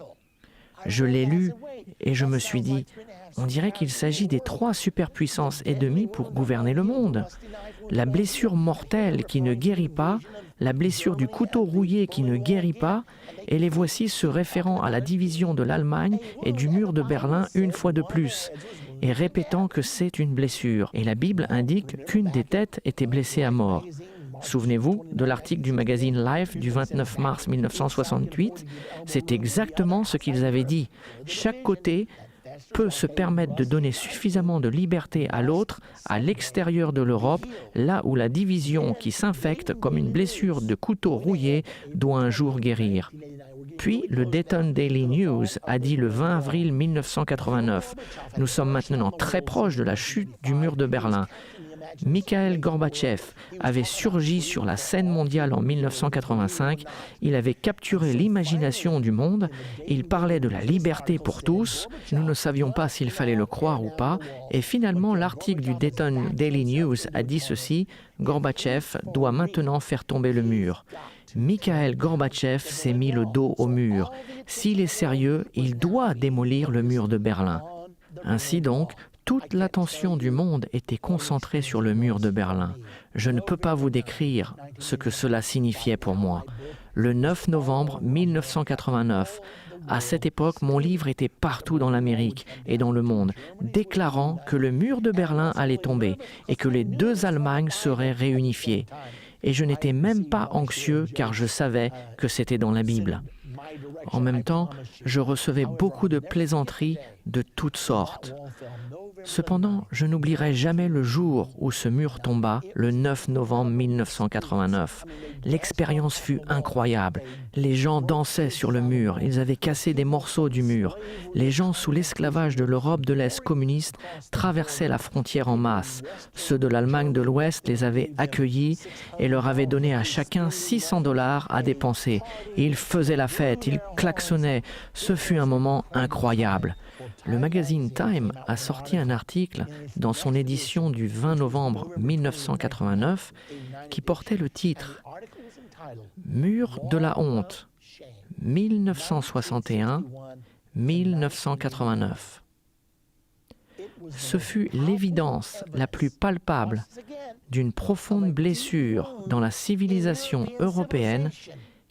Je l'ai lu et je me suis dit, on dirait qu'il s'agit des 3 superpuissances et demie pour gouverner le monde. La blessure mortelle qui ne guérit pas, la blessure du couteau rouillé qui ne guérit pas, et les voici se référant à la division de l'Allemagne et du mur de Berlin une fois de plus, et répétant que c'est une blessure. Et la Bible indique qu'une des têtes était blessée à mort. Souvenez-vous de l'article du magazine Life du 29 mars 1968, c'est exactement ce qu'ils avaient dit. Chaque côté peut se permettre de donner suffisamment de liberté à l'autre, à l'extérieur de l'Europe, là où la division qui s'infecte comme une blessure de couteau rouillé doit un jour guérir. Puis, le Dayton Daily News a dit le 20 avril 1989, « Nous sommes maintenant très proches de la chute du mur de Berlin. Mikhail Gorbatchev avait surgi sur la scène mondiale en 1985, il avait capturé l'imagination du monde, il parlait de la liberté pour tous, nous ne savions pas s'il fallait le croire ou pas, et finalement l'article du Dayton Daily News a dit ceci, Gorbatchev doit maintenant faire tomber le mur. Mikhail Gorbatchev s'est mis le dos au mur. S'il est sérieux, il doit démolir le mur de Berlin. Ainsi donc, toute l'attention du monde était concentrée sur le mur de Berlin. Je ne peux pas vous décrire ce que cela signifiait pour moi. Le 9 novembre 1989, à cette époque, mon livre était partout dans l'Amérique et dans le monde, déclarant que le mur de Berlin allait tomber et que les deux Allemagnes seraient réunifiées. Et je n'étais même pas anxieux car je savais que c'était dans la Bible. En même temps, je recevais beaucoup de plaisanteries de toutes sortes. Cependant, je n'oublierai jamais le jour où ce mur tomba, le 9 novembre 1989. L'expérience fut incroyable. Les gens dansaient sur le mur, ils avaient cassé des morceaux du mur. Les gens sous l'esclavage de l'Europe de l'Est communiste traversaient la frontière en masse. Ceux de l'Allemagne de l'Ouest les avaient accueillis et leur avaient donné à chacun $600 à dépenser. Ils faisaient la fête, ils klaxonnaient. Ce fut un moment incroyable. Le magazine Time a sorti un article dans son édition du 20 novembre 1989 qui portait le titre « Mur de la honte, 1961-1989 ». Ce fut l'évidence la plus palpable d'une profonde blessure dans la civilisation européenne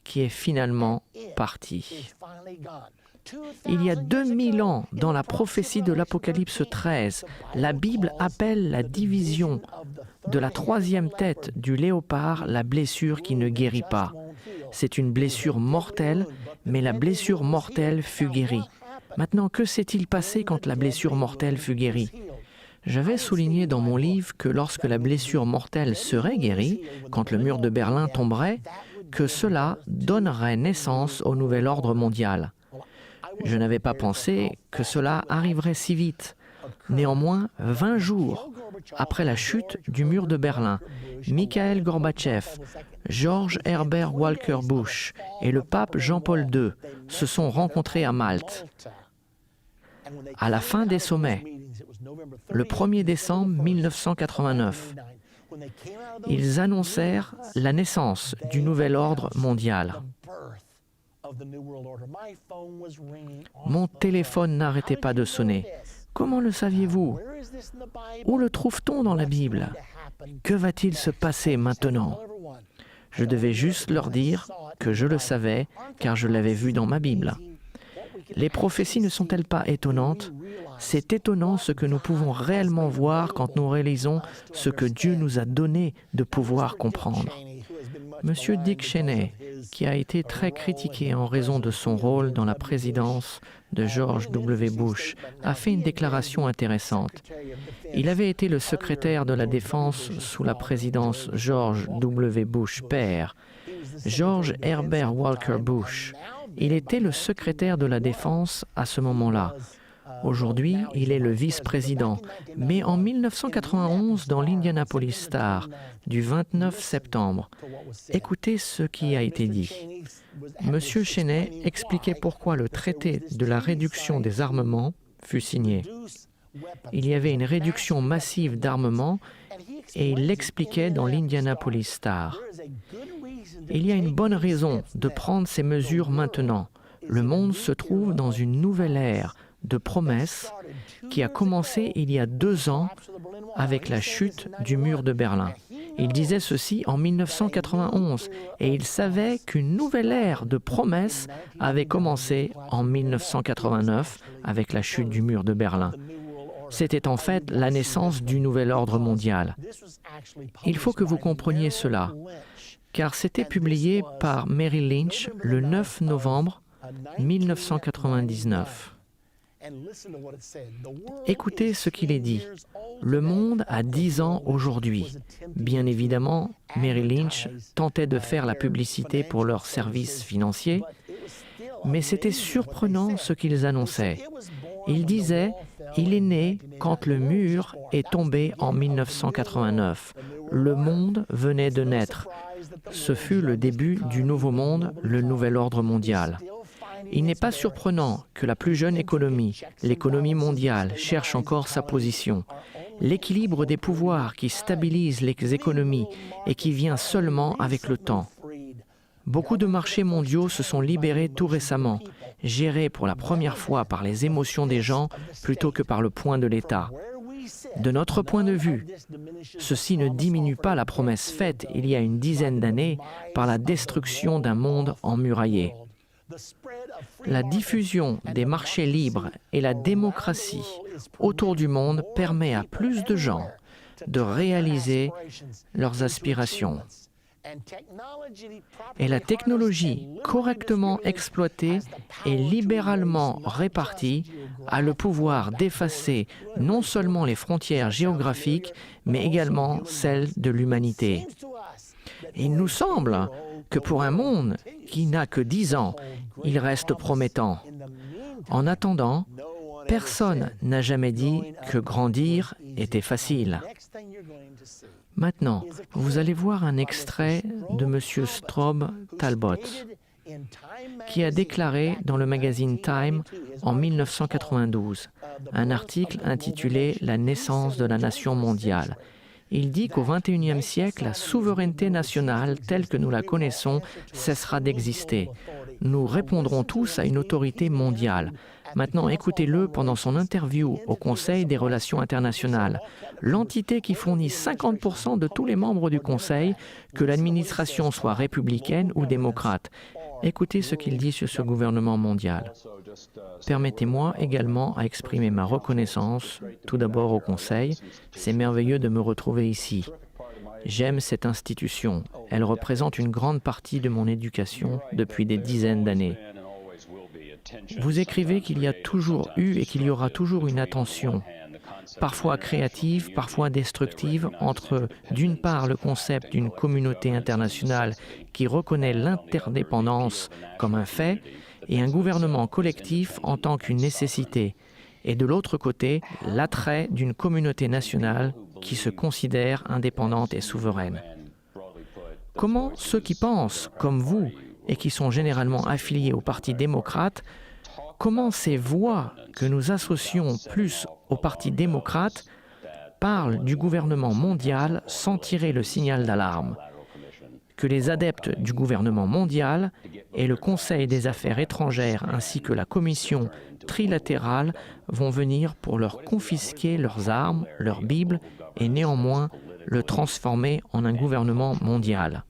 qui est finalement partie. Il y a 2000 ans, dans la prophétie de l'Apocalypse 13, la Bible appelle la division de la troisième tête du léopard la blessure qui ne guérit pas. C'est une blessure mortelle, mais la blessure mortelle fut guérie. Maintenant, que s'est-il passé quand la blessure mortelle fut guérie ? J'avais souligné dans mon livre que lorsque la blessure mortelle serait guérie, quand le mur de Berlin tomberait, que cela donnerait naissance au nouvel ordre mondial. Je n'avais pas pensé que cela arriverait si vite. Néanmoins, 20 jours après la chute du mur de Berlin, Mikhail Gorbatchev, George Herbert Walker Bush et le pape Jean-Paul II se sont rencontrés à Malte. À la fin des sommets, le 1er décembre 1989, ils annoncèrent la naissance du nouvel ordre mondial. Mon téléphone n'arrêtait pas de sonner. Comment le saviez-vous? Où le trouve-t-on dans la Bible? Que va-t-il se passer maintenant? Je devais juste leur dire que je le savais, car je l'avais vu dans ma Bible. Les prophéties ne sont-elles pas étonnantes? C'est étonnant ce que nous pouvons réellement voir quand nous réalisons ce que Dieu nous a donné de pouvoir comprendre. Monsieur Dick Cheney, qui a été très critiqué en raison de son rôle dans la présidence de George W. Bush, a fait une déclaration intéressante. Il avait été le secrétaire de la Défense sous la présidence George W. Bush père. George Herbert Walker Bush. Il était le secrétaire de la Défense à ce moment-là. Aujourd'hui, il est le vice-président. Mais en 1991, dans l'Indianapolis Star, du 29 septembre, écoutez ce qui a été dit. Monsieur Cheney expliquait pourquoi le traité de la réduction des armements fut signé. Il y avait une réduction massive d'armements et il l'expliquait dans l'Indianapolis Star. Il y a une bonne raison de prendre ces mesures maintenant. Le monde se trouve dans une nouvelle ère de promesses qui a commencé il y a 2 ans avec la chute du mur de Berlin. Il disait ceci en 1991 et il savait qu'une nouvelle ère de promesses avait commencé en 1989 avec la chute du mur de Berlin. C'était en fait la naissance du nouvel ordre mondial. Il faut que vous compreniez cela, car c'était publié par Merrill Lynch le 9 novembre 1999. Écoutez ce qu'il est dit. Le monde a 10 ans aujourd'hui. Bien évidemment, Merrill Lynch tentait de faire la publicité pour leurs services financiers, mais c'était surprenant ce qu'ils annonçaient. Ils disaient Il est né quand le mur est tombé en 1989. Le monde venait de naître. Ce fut le début du nouveau monde, le nouvel ordre mondial. Il n'est pas surprenant que la plus jeune économie, l'économie mondiale, cherche encore sa position. L'équilibre des pouvoirs qui stabilise les économies et qui vient seulement avec le temps. Beaucoup de marchés mondiaux se sont libérés tout récemment, gérés pour la première fois par les émotions des gens plutôt que par le point de l'État. De notre point de vue, ceci ne diminue pas la promesse faite il y a une dizaine d'années par la destruction d'un monde emmuraillé. La diffusion des marchés libres et la démocratie autour du monde permet à plus de gens de réaliser leurs aspirations. Et la technologie correctement exploitée et libéralement répartie a le pouvoir d'effacer non seulement les frontières géographiques, mais également celles de l'humanité. Il nous semble que pour un monde qui n'a que 10 ans, il reste promettant. En attendant, personne n'a jamais dit que grandir était facile. Maintenant, vous allez voir un extrait de M. Strobe Talbot, qui a déclaré dans le magazine Time en 1992 un article intitulé « La naissance de la nation mondiale ». Il dit qu'au XXIe siècle, la souveraineté nationale telle que nous la connaissons cessera d'exister. Nous répondrons tous à une autorité mondiale. Maintenant, écoutez-le pendant son interview au Conseil des relations internationales. L'entité qui fournit 50% de tous les membres du Conseil, que l'administration soit républicaine ou démocrate. Écoutez ce qu'il dit sur ce gouvernement mondial. Permettez-moi également à exprimer ma reconnaissance, tout d'abord au Conseil. C'est merveilleux de me retrouver ici. J'aime cette institution. Elle représente une grande partie de mon éducation depuis des dizaines d'années. Vous écrivez qu'il y a toujours eu et qu'il y aura toujours une attention, parfois créative, parfois destructive, entre d'une part le concept d'une communauté internationale qui reconnaît l'interdépendance comme un fait et un gouvernement collectif en tant qu'une nécessité, et de l'autre côté l'attrait d'une communauté nationale qui se considère indépendante et souveraine. Comment ceux qui pensent comme vous et qui sont généralement affiliés au Parti démocrate, comment ces voix que nous associons plus au Parti démocrate parlent du gouvernement mondial sans tirer le signal d'alarme, que les adeptes du gouvernement mondial et le Conseil des affaires étrangères ainsi que la Commission trilatérale vont venir pour leur confisquer leurs armes, leurs bibles et néanmoins le transformer en un gouvernement mondial.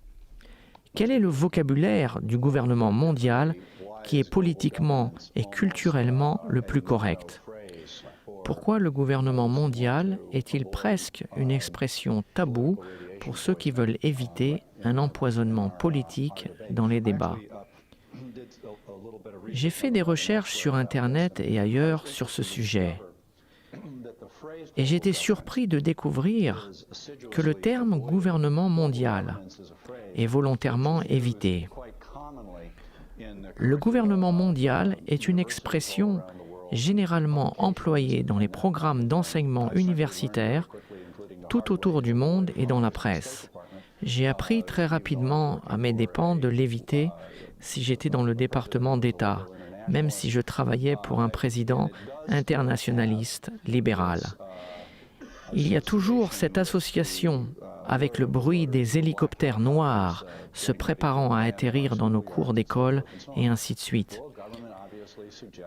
Quel est le vocabulaire du gouvernement mondial qui est politiquement et culturellement le plus correct? Pourquoi le gouvernement mondial est-il presque une expression taboue pour ceux qui veulent éviter un empoisonnement politique dans les débats? J'ai fait des recherches sur Internet et ailleurs sur ce sujet. Et j'étais surpris de découvrir que le terme gouvernement mondial est volontairement évité. Le gouvernement mondial est une expression généralement employée dans les programmes d'enseignement universitaire tout autour du monde et dans la presse. J'ai appris très rapidement à mes dépens de l'éviter si j'étais dans le département d'État, même si je travaillais pour un président internationaliste libéral. Il y a toujours cette association avec le bruit des hélicoptères noirs se préparant à atterrir dans nos cours d'école et ainsi de suite.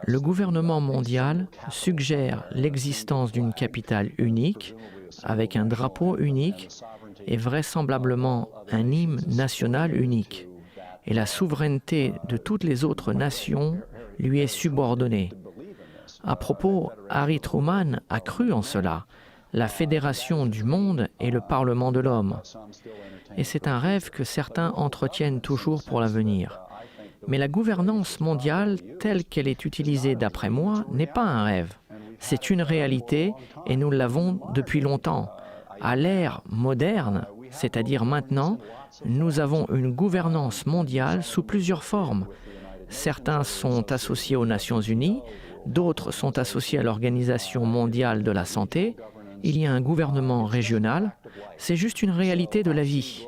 Le gouvernement mondial suggère l'existence d'une capitale unique, avec un drapeau unique et vraisemblablement un hymne national unique. Et la souveraineté de toutes les autres nations lui est subordonnée. À propos, Harry Truman a cru en cela. La fédération du monde est le Parlement de l'homme. Et c'est un rêve que certains entretiennent toujours pour l'avenir. Mais la gouvernance mondiale, telle qu'elle est utilisée d'après moi, n'est pas un rêve. C'est une réalité et nous l'avons depuis longtemps. À l'ère moderne, c'est-à-dire maintenant, nous avons une gouvernance mondiale sous plusieurs formes. Certains sont associés aux Nations Unies, D'autres sont associés à l'Organisation mondiale de la santé. Il y a un gouvernement régional. C'est juste une réalité de la vie.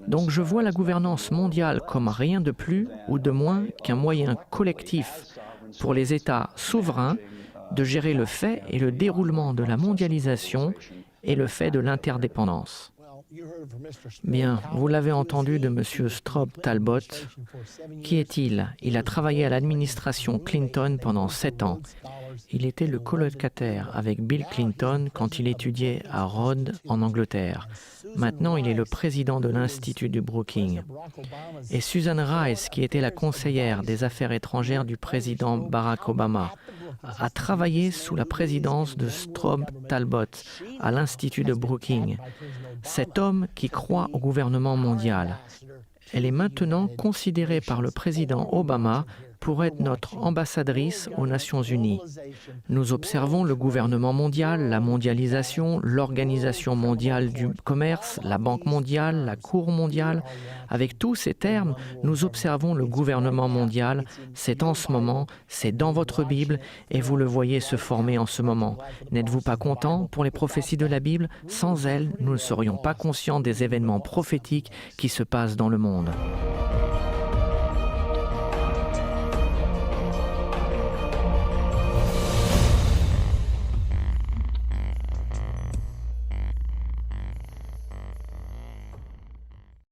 Donc je vois la gouvernance mondiale comme rien de plus ou de moins qu'un moyen collectif pour les États souverains de gérer le fait et le déroulement de la mondialisation et le fait de l'interdépendance. Bien, vous l'avez entendu de M. Strobe Talbot. Qui est-il? Il a travaillé à l'administration Clinton pendant 7 ans. Il était le colocataire avec Bill Clinton quand il étudiait à Rhodes, en Angleterre. Maintenant, il est le président de l'Institut du Brookings. Et Susan Rice, qui était la conseillère des Affaires étrangères du président Barack Obama, a travaillé sous la présidence de Strobe Talbot à l'Institut de Brookings. Cet homme qui croit au gouvernement mondial. Elle est maintenant considérée par le président Obama pour être notre ambassadrice aux Nations Unies. Nous observons le gouvernement mondial, la mondialisation, l'Organisation mondiale du commerce, la Banque mondiale, la Cour mondiale. Avec tous ces termes, nous observons le gouvernement mondial. C'est en ce moment, c'est dans votre Bible et vous le voyez se former en ce moment. N'êtes-vous pas content pour les prophéties de la Bible? Sans elles, nous ne serions pas conscients des événements prophétiques qui se passent dans le monde.